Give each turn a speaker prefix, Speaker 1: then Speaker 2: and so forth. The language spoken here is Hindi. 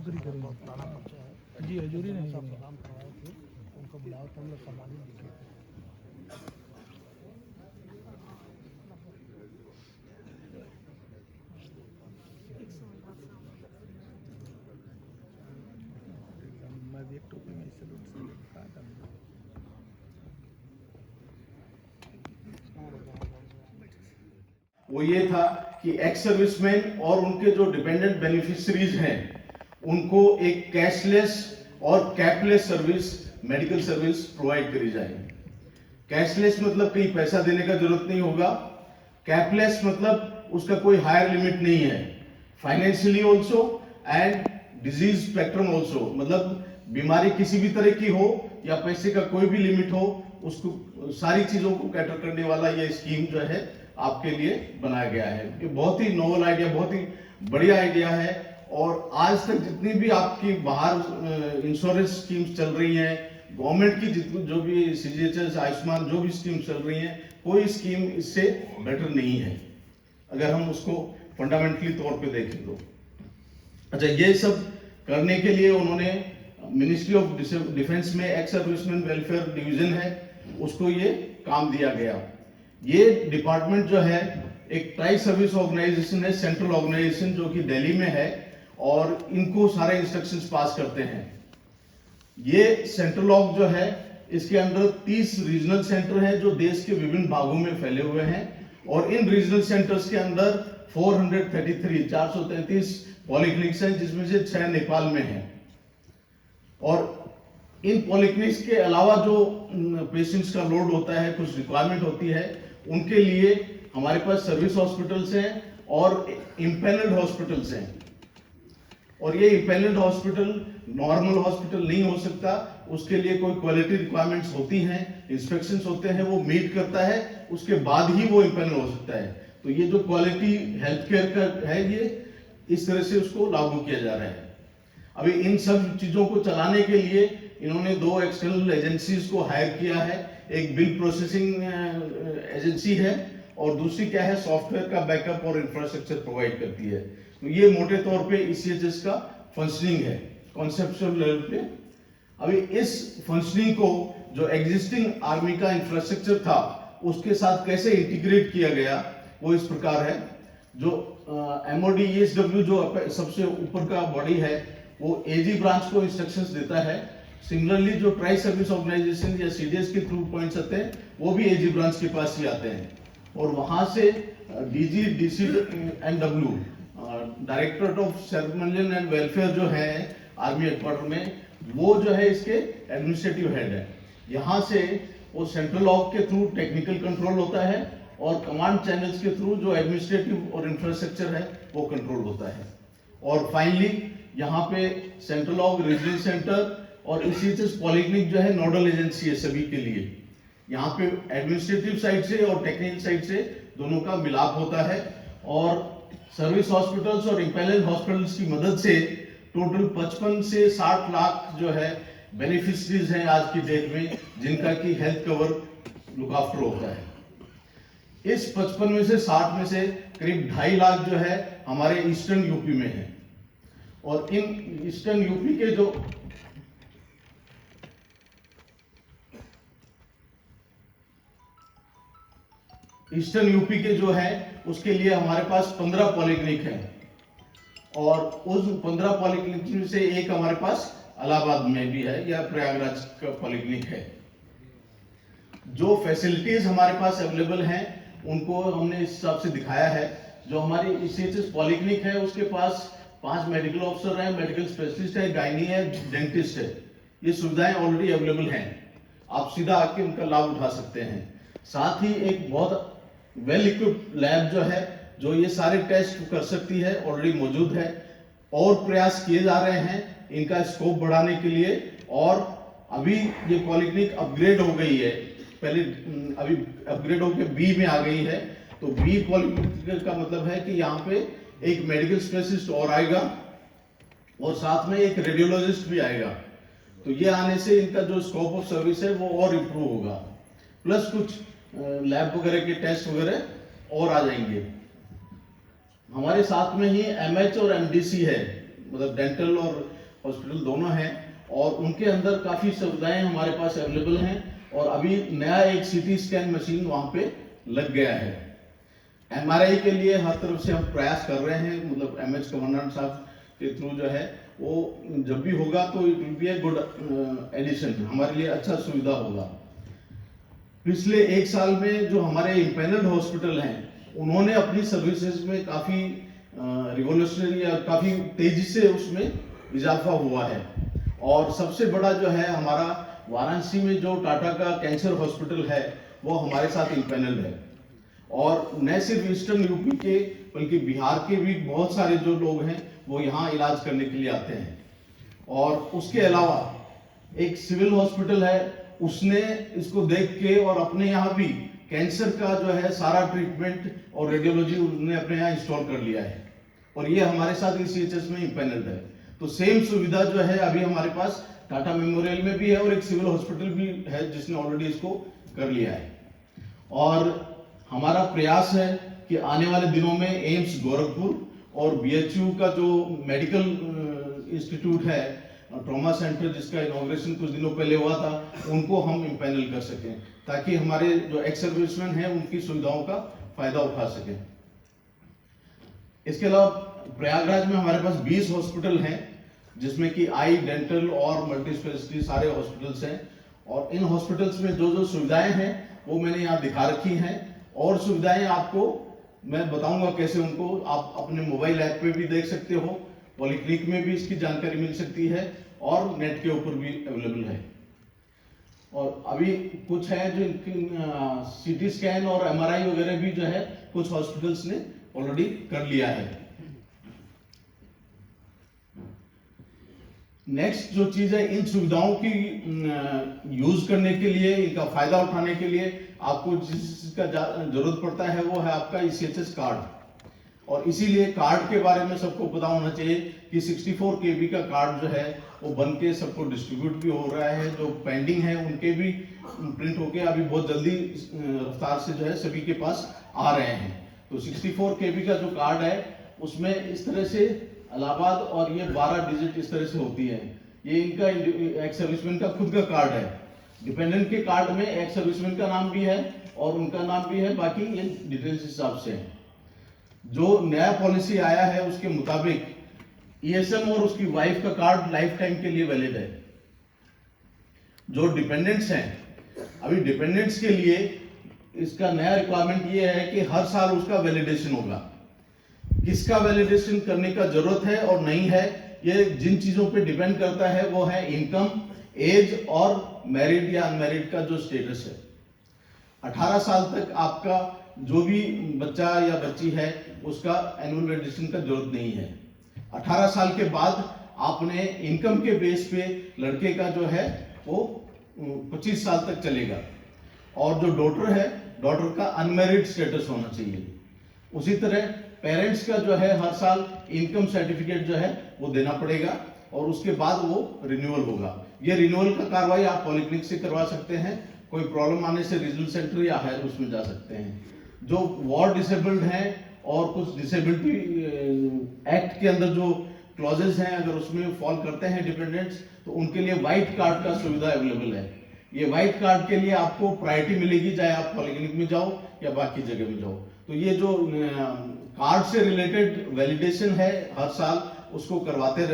Speaker 1: नौकरी करी
Speaker 2: बहुत पुराना परिचय है।
Speaker 1: जी, हजूरी नहीं
Speaker 2: सब
Speaker 1: है।
Speaker 2: प्रोग्राम करवाए थे, उनको बुलाया तो हम लोग सम्मानित भी किए थे।
Speaker 1: मैं भी एक टोपी में सैल्यूट से कहा था।
Speaker 3: वो ये था कि एक्स सर्विसमैन और उनके जो डिपेंडेंट बेनिफिशियरीज हैं उनको एक कैशलेस और कैपलेस सर्विस, मेडिकल सर्विस प्रोवाइड करी जाए। कैशलेस मतलब कहीं पैसा देने का जरूरत नहीं होगा, कैपलेस मतलब उसका कोई हायर लिमिट नहीं है, financially also and disease spectrum also, मतलब बीमारी किसी भी तरह की हो या पैसे का कोई भी लिमिट हो, उसको सारी चीजों को कैटर करने वाला ये स्कीम जो है आपके लिए बनाया गया है। ये बहुत ही नोवेल आइडिया, बहुत ही बढ़िया आइडिया है। और आज तक जितनी भी आपकी बाहर इंश्योरेंस स्कीम्स चल रही हैं, गवर्नमेंट की जितनी जो भी सीजीएचएस, आयुष्मान, जो भी स्कीम चल रही हैं, कोई स्कीम इससे बेटर नहीं है अगर हम उसको फंडामेंटली तौर पे देखें तो। अच्छा, ये सब करने के लिए उन्होंने मिनिस्ट्री ऑफ डिफेंस में एक्स सर्विसमैन वेलफेयर डिवीजन है, उसको ये काम दिया गया। ये डिपार्टमेंट जो है एक ट्राई सर्विस ऑर्गेनाइजेशन है, सेंट्रल ऑर्गेनाइजेशन जो कि दिल्ली में है, और इनको सारे इंस्ट्रक्शंस पास करते हैं। ये सेंट्रल ऑर्ग जो है, इसके अंदर 30 रीजनल सेंटर हैं जो देश के विभिन्न भागों में फैले हुए हैं, और इन रीजनल सेंटर्स के अंदर 433 पॉलिक्लिनिक्स हैं, जिसमें से 6 नेपाल में हैं। और इन पॉलिक्लिनिक्स के अलावा जो पेशेंट्स का लोड होता है, कुछ रिक्वायरमेंट होती है, उनके लिए हमारे पास सर्विस हॉस्पिटल्स हैं और इम्पैनल्ड हॉस्पिटल्स हैं। और ये इम्पैनल्ड हॉस्पिटल नॉर्मल हॉस्पिटल नहीं हो सकता, उसके लिए कोई क्वालिटी रिक्वायरमेंट्स होती हैं, इंस्पेक्शंस होते हैं, वो मीट करता है, उसके बाद ही वो इम्पैनल हो सकता है। तो ये जो क्वालिटी हेल्थ केयर का है, ये इस तरह से उसको लागू किया जा रहा है। अभी इन सब चीजों को चलाने के लिए इन्होंने 2 एक्सटर्नल एजेंसीज को हायर किया है। एक बिल प्रोसेसिंग एजेंसी है और दूसरी क्या है, सॉफ्टवेयर का बैकअप और इंफ्रास्ट्रक्चर प्रोवाइड करती है। तो ये मोटे तौर पे ईसीएचएस का फंक्शनिंग है कॉन्सेप्चुअल लेवल पे। अभी इस फंक्शनिंग को जो एग्जिस्टिंग आर्मी का इंफ्रास्ट्रक्चर था उसके साथ कैसे इंटीग्रेट किया गया, वो इस प्रकार है। जो एमओडी ईएसडब्ल्यू जो सबसे ऊपर का बॉडी है, वो एजी ब्रांच को इंस्ट्रक्शंस देता है। सिमिलरली जो ट्राई सर्विस ऑर्गेनाइजेशन या सीडीएस के थ्रू पॉइंट्स आते हैं, वो भी एजी ब्रांच के पास ही आते हैं, और वहां से DG DCNW directorate of ceremonial and welfare जो है आर्मी हेडक्वार्टर में, वो जो है इसके एडमिनिस्ट्रेटिव हेड है। यहाँ से वो सेंट्रल ऑर्ग के थ्रू टेक्निकल कंट्रोल होता है, और कमांड चैनल्स के थ्रू जो एडमिनिस्ट्रेटिव और इंफ्रास्ट्रक्चर है वो कंट्रोल होता है। और फाइनली यहाँ पे सेंट्रल ऑर्ग, रीजनल सेंटर और ईसीएचएस पॉलिक्लिनिक जो है नोडल एजेंसी है सभी के लिए। यहाँ पे एडमिनिस्ट्रेटिव साइड से और टेक्निकल साइड से दोनों का मिलाप होता है, और सर्विस हॉस्पिटल्स और इम्पैनल्ड हॉस्पिटल्स की मदद से टोटल 55 से 60 लाख जो है बेनिफिशरीज हैं आज की डेट में, जिनका की हेल्थ कवर लुक आफ्टर होता है। इस 55 में से 60 में से करीब 2.5 लाख जो है हमारे ईस्टर्न यूपी में है, और इन ईस्टर्न यूपी के जो जो है उसके लिए हमारे पास 15 पॉलिक्लिनिक हैं, और उस 15 पॉलिक्लिनिक में से एक हमारे पास इलाहाबाद में भी है, या प्रयागराज का पॉलिक्लिनिक है। जो फैसिलिटीज हमारे पास अवेलेबल हैं उनको हमने इस हिसाब से दिखाया है। जो हमारी ईसीएचएस पॉलिक्लिनिक है उसके पास 5 मेडिकल ऑफिसर हैं, मेडिकल स्पेशलिस्ट है, गायनी है, डेंटिस्ट है। ये सुविधाएं ऑलरेडी अवेलेबल हैं, आप सीधा आके उनका लाभ उठा सकते हैं। साथ ही एक बहुत वेल इक्विप्ड लैब जो है, जो ये सारे टेस्ट कर सकती है, ऑलरेडी मौजूद है, और प्रयास किए जा रहे हैं इनका स्कोप बढ़ाने के लिए। और अभी ये पॉलिक्लिनिक अपग्रेड हो गई है, पहले अभी अपग्रेड होकर बी में आ गई है। तो बी पॉलिक्लिनिक का मतलब है कि यहाँ पे एक मेडिकल स्पेशलिस्ट और आएगा, और साथ में एक रेडियोलॉजिस्ट भी आएगा। तो ये आने से इनका जो स्कोप ऑफ सर्विस है वो और इम्प्रूव होगा, प्लस कुछ लैब वगैरह के टेस्ट वगैरह और आ जाएंगे। हमारे साथ में ही एमएच और एमडीसी है, मतलब डेंटल और हॉस्पिटल दोनों हैं, और उनके अंदर काफ़ी सुविधाएं हमारे पास अवेलेबल हैं। और अभी नया एक सीटी स्कैन मशीन वहाँ पे लग गया है। MRI के लिए हर तरफ से हम प्रयास कर रहे हैं, मतलब MH कमांडेंट साहब के थ्रू जो है वो जब भी होगा तो it will be a good addition, हमारे लिए अच्छा सुविधा होगा। पिछले एक साल में जो हमारे इम्पैनल्ड हॉस्पिटल हैं उन्होंने अपनी सर्विसेज में काफ़ी रिवोल्यूशनरी या काफ़ी तेजी से उसमें इजाफा हुआ है। और सबसे बड़ा जो है हमारा वाराणसी में जो टाटा का कैंसर हॉस्पिटल है वो हमारे साथ इम्पैनल्ड है। और न सिर्फ ईस्टर्न यूपी के बल्कि बिहार के भी बहुत सारे जो लोग हैं वो यहाँ इलाज करने के लिए आते हैं। और उसके अलावा एक सिविल हॉस्पिटल है, उसने इसको देख के और अपने यहाँ भी कैंसर का जो है सारा ट्रीटमेंट और रेडियोलॉजी उन्होंने अपने यहाँ इंस्टॉल कर लिया है, और ये हमारे साथ ECHS में इम्पैनल्ड है। तो सेम सुविधा जो है अभी हमारे पास टाटा मेमोरियल में भी है, और एक सिविल हॉस्पिटल भी है जिसने ऑलरेडी इसको कर लिया है। और हमारा प्रयास है कि आने वाले दिनों में एम्स गोरखपुर और BHU का जो मेडिकल इंस्टीट्यूट है, ट्रॉमा सेंटर जिसका इनॉग्रेशन कुछ दिनों पहले हुआ था, उनको हम इम्पैनल कर सकें ताकि हमारे जो एक्स सर्विसमैन हैं उनकी सुविधाओं का फायदा उठा सकें। इसके अलावा प्रयागराज में हमारे पास 20 हॉस्पिटल हैं जिसमें कि आई, डेंटल और मल्टी स्पेशलिटी सारे हॉस्पिटल्स हैं। और इन हॉस्पिटल्स में जो जो सुविधाएं हैं वो मैंने यहाँ दिखा रखी हैं, और सुविधाएं आपको मैं बताऊंगा कैसे, उनको आप अपने मोबाइल ऐप पे भी देख सकते हो, पॉलीक्लिनिक में भी इसकी जानकारी मिल सकती है और नेट के ऊपर भी अवेलेबल है। और अभी कुछ है जो CT स्कैन और MRI वगैरह भी जो है कुछ हॉस्पिटल्स ने ऑलरेडी कर लिया है। नेक्स्ट जो चीज है, इन सुविधाओं की यूज करने के लिए, इनका फायदा उठाने के लिए आपको जिस चीज का जरूरत पड़ता है वो है आपका ECHS कार्ड। और इसीलिए कार्ड के बारे में सबको पता होना चाहिए कि 64 KB का कार्ड जो है वो बन के सबको डिस्ट्रीब्यूट भी हो रहा है। जो पेंडिंग है उनके भी प्रिंट होके अभी बहुत जल्दी रफ्तार से जो है सभी के पास आ रहे हैं। तो 64 KB का जो कार्ड है उसमें इस तरह से इलाहाबाद और ये 12 डिजिट इस तरह से होती है। ये इनका एक्स सर्विसमैन का खुद का कार्ड है। डिपेंडेंट के कार्ड में एक्स सर्विसमैन का नाम भी है और उनका नाम भी है, बाकी ये डिटेल्स हिसाब से है। जो नया पॉलिसी आया है उसके मुताबिक ESM और उसकी वाइफ का कार्ड लाइफ टाइम के लिए वैलिड है। जो डिपेंडेंट्स हैं, अभी डिपेंडेंट्स के लिए इसका नया रिक्वायरमेंट ये है कि हर साल उसका वैलिडेशन होगा। किसका वैलिडेशन करने का जरूरत है और नहीं है, ये जिन चीजों पे डिपेंड करता है वो है इनकम, एज और मैरिड या अनमैरिड का जो स्टेटस है। 18 साल तक आपका जो भी बच्चा या बच्ची है उसका एनुअल वैलिडेशन का जरूरत नहीं है। 18 साल के बाद आपने इनकम के बेस पे लड़के का जो है वो 25 साल तक चलेगा, और जो डॉटर है, डॉटर का अनमैरिड स्टेटस होना चाहिए। उसी तरह पेरेंट्स का जो है हर साल इनकम सर्टिफिकेट जो है वो देना पड़ेगा, और उसके बाद वो रिन्यूअल होगा। ये रिन्यूअल का कार्रवाई आप पॉलीक्लिनिक से करवा सकते हैं, कोई प्रॉब्लम आने से रीजनल सेंटर या हायर उसमें जा सकते हैं। जो वार्ड डिसेबल्ड हैं और कुछ डिसेबिलिटी एक्ट के अंदर जो क्लॉजेस हैं अगर उसमें फॉल करते हैं डिपेंडेंट्स, तो उनके लिए व्हाइट कार्ड का सुविधा अवेलेबल है। ये व्हाइट कार्ड के लिए आपको प्रायोरिटी मिलेगी, चाहे आप पॉलीक्लिनिक में जाओ या बाकी जगह में जाओ। तो ये जो कार्ड से रिलेटेड वैलिडेशन है हर साल उसको करवाते रहते